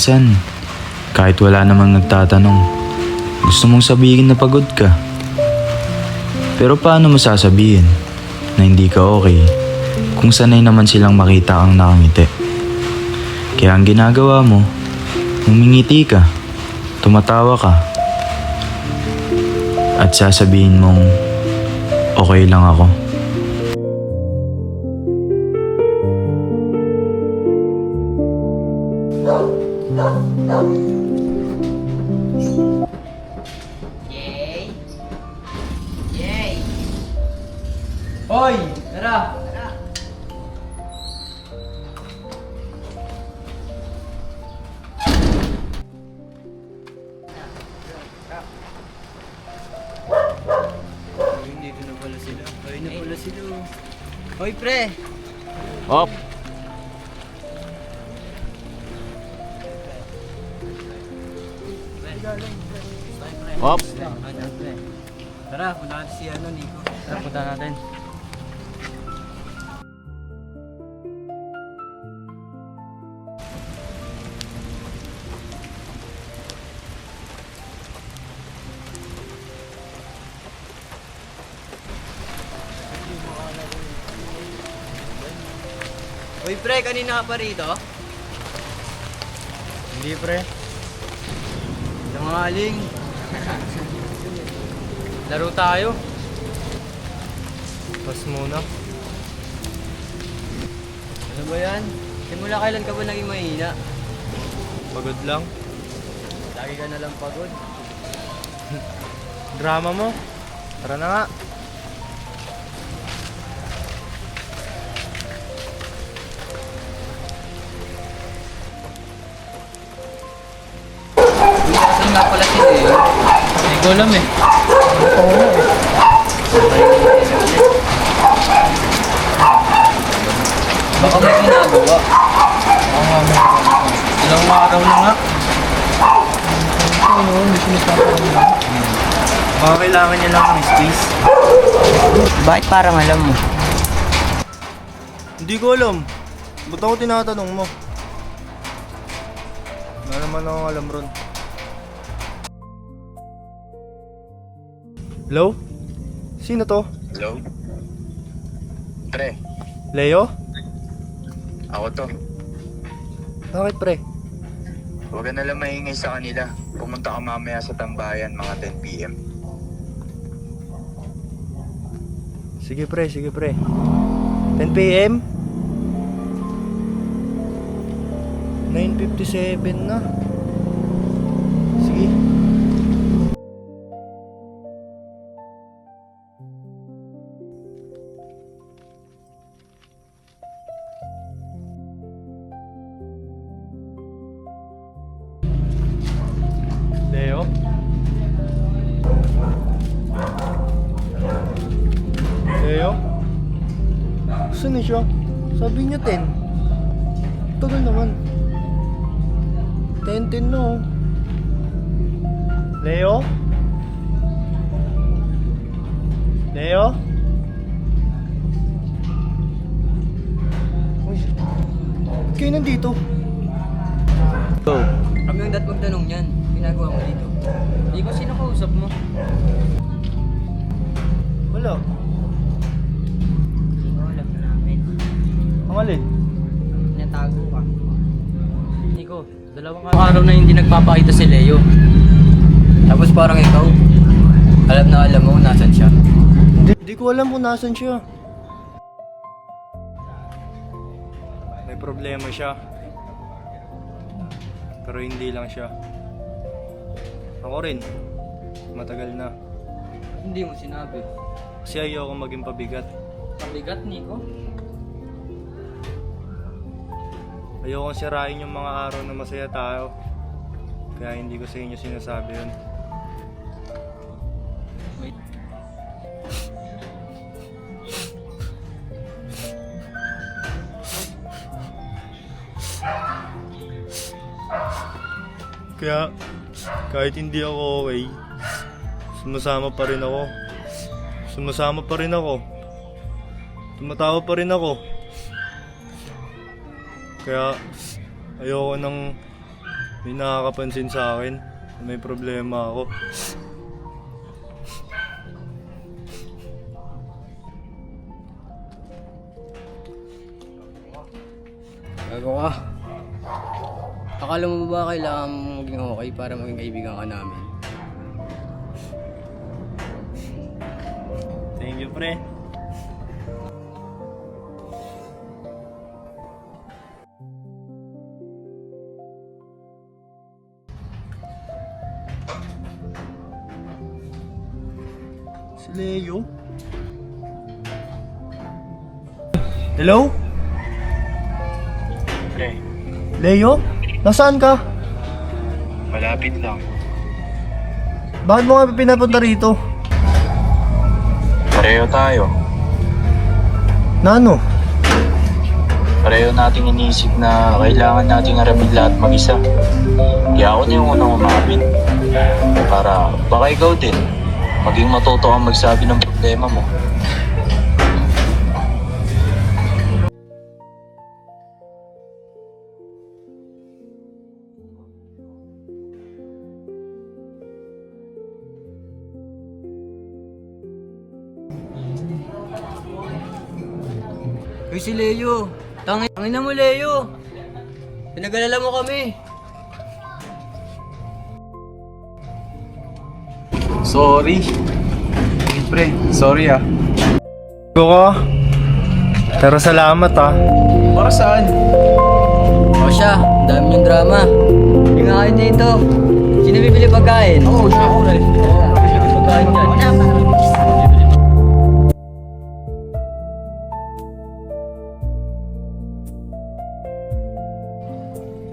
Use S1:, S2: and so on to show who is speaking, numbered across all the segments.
S1: Minsan, kahit wala namang nagtatanong, gusto mong sabihin na pagod ka. Pero paano mo sasabihin na hindi ka okay kung sanay naman silang makita kang nakangiti? Kaya ang ginagawa mo, humingiti ka, tumatawa ka, at sasabihin mong okay lang ako.
S2: Yay! Yay! Hoy! Tara! Tara!
S3: Ay, dito na pala sila. Ay, na pala sila.
S2: Hoy, pre!
S3: Hop! Hop!
S2: Tara, punta natin si Nico.
S3: Tara, punta natin.
S2: Hoy, pre! Kanina ka pa rito?
S3: Hindi, pre.
S2: Tangaling. Laro tayo.
S3: Pas muna.
S2: Ano ba yan? Simula kailan ka ba naging mahina?
S3: Pagod lang.
S2: Lagi ka na lang pagod.
S3: Drama mo. Tara na nga.
S2: Saan nga pala si Leo?
S3: Hindi ko alam eh.
S2: Baka may ginagawa.
S3: Ilang araw na nga. Baka kailangan niya lang ng space.
S2: Bakit parang alam mo?
S3: Hindi ko alam. Ba't ako tinatanong mo? Wala naman akong alam ron. Hello? Sino to?
S4: Hello? Pre,
S3: Leo?
S4: ako to.
S3: Bakit pre?
S4: Huwag ka nalang maingay sa kanila. Pumunta ka mamaya sa tambayan mga 10 PM.
S3: Sige pre, sige pre. 10 PM? 9:57 na. Sige. Leo? Leo? Saan na siya? Sabi niya 10. Tagal naman. 10 na oh. Leo? Leo? Uy, ba't kayo nandito? Go.
S2: Kami yung magtanong yan. Ginagawa mo dito. Hindi ko sino kausap mo.
S3: Wala.
S2: Hindi ko alam na namin.
S3: Ang alin?
S2: Natago ka. Nico, dalawang araw na hindi nagpapakita si Leo. Tapos parang ikaw, alam na alam mo kung nasan siya.
S3: Hindi ko alam kung nasan siya. May problema siya. Pero hindi lang siya. Ako rin. Matagal na.
S2: Hindi mo sinabi.
S3: Kasi ayoko maging pabigat.
S2: Pabigat, Nico.
S3: Ayoko sirain yung mga araw na masaya tayo. Kaya hindi ko sa inyo sinasabi yun.
S2: Wait.
S3: Kaya kahit hindi ako okay, sumasama pa rin ako. Sumasama pa rin ako. Tumatawa pa rin ako. Kaya ayoko nang may nakakapansin sa akin na may problema ako.
S2: Gago ka. Akala mo ba kailangan mong maging okay para maging kaibigan ka namin?
S3: Thank you, pre. Si Leo? Hello?
S4: Pre,
S3: Leo? Nasaan ka?
S4: malapit lang.
S3: Bakit mo nga pinapunta rito?
S4: Pareho tayo.
S3: Nano?
S4: Pareho nating iniisip na kailangan nating harapin lahat mag-isa. Kaya ako na yung unang umapit. Para baka ikaw din, maging matuto kang magsabi ng problema mo.
S2: Uy, si Leo. Tangin na mo, Leo. Pinag-alala mo kami.
S5: Sorry. Pre, sorry ah.
S3: Go ka. Pero salamat ah.
S5: Para saan?
S2: O siya, dami niyong drama. Hindi nga kayo dito. Sino bibili pagkain?
S5: Oo, siya ako rin.
S2: Bibili pagkain dyan.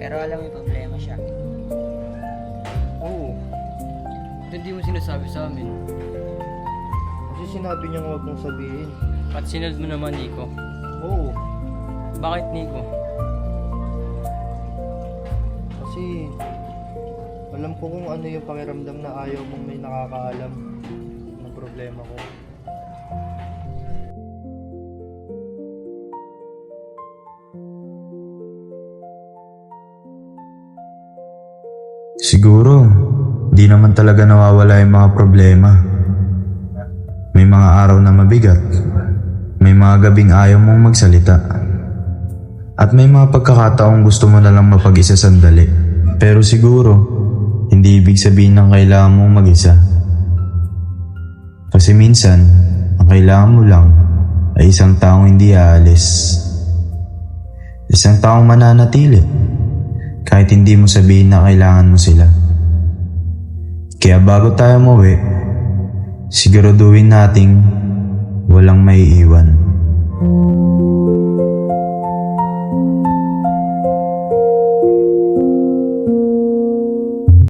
S6: Pero alam mo yung problema siya.
S2: Oo. Hindi mo sinasabi sa amin.
S3: Kasi sinabi niya huwag mong sabihin.
S2: At sinunod mo naman, Nico.
S3: Oo.
S2: Bakit, Nico?
S3: Kasi alam ko kung ano yung pakiramdam na ayaw mong may nakakaalam ng problema ko.
S1: Siguro, di naman talaga nawawala yung mga problema. May mga araw na mabigat. May mga gabing ayaw mong magsalita. At may mga pagkakataong gusto mo na lang mapag-isa sandali. Pero siguro, hindi ibig sabihin ng kailangan mong mag-isa. Kasi minsan, ang kailangan mo lang ay isang taong hindi aalis. Isang taong mananatili. Kahit hindi mo sabihin na kailangan mo sila. Kaya bago tayo umuwi, siguraduhin nating walang maiiwan.